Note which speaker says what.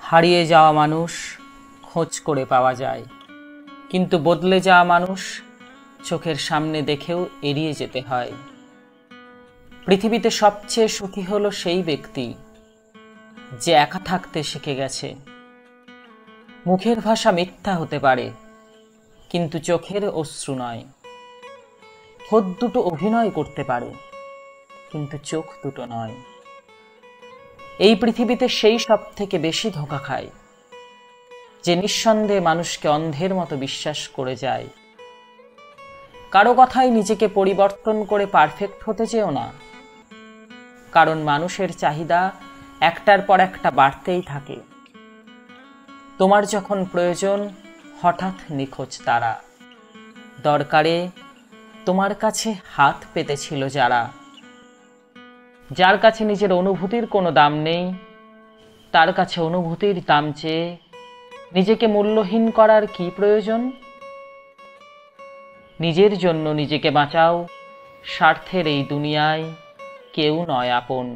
Speaker 1: হারিয়ে যাওয়া মানুষ খোঁজ করে পাওয়া যায়, কিন্তু বদলে যাওয়া মানুষ চোখের সামনে দেখেও এড়িয়ে যেতে হয়। পৃথিবীতে সবচেয়ে সুখী হলো সেই ব্যক্তি যে একা থাকতে শিখে গেছে। মুখের ভাষা মিথ্যা হতে পারে, কিন্তু চোখের অশ্রু নয়। ঠোঁট দুটো অভিনয় করতে পারে, কিন্তু চোখ দুটো নয়। এই পৃথিবীতে সেই সব থেকে বেশি ধোঁকা খায় যে নিঃসন্দেহে মানুষকে অন্ধের মতো বিশ্বাস করে যায়। কারো কথায় নিজেকে পরিবর্তন করে পারফেক্ট হতে চেও না, কারণ মানুষের চাহিদা একটার পর একটা বাড়তেই থাকে। তোমার যখন প্রয়োজন হঠাৎ নিখোঁজ তারা, দরকারে তোমার কাছে হাত পেতেছিল যারা। যার কাছে নিজের অনুভূতির কোনো দাম নেই, তার কাছে অনুভূতির দাম চেয়ে নিজেকে মূল্যহীন করার কি প্রয়োজন? নিজের জন্য নিজেকে বাঁচাও, স্বার্থের এই দুনিয়ায় কেউ নয় আপন।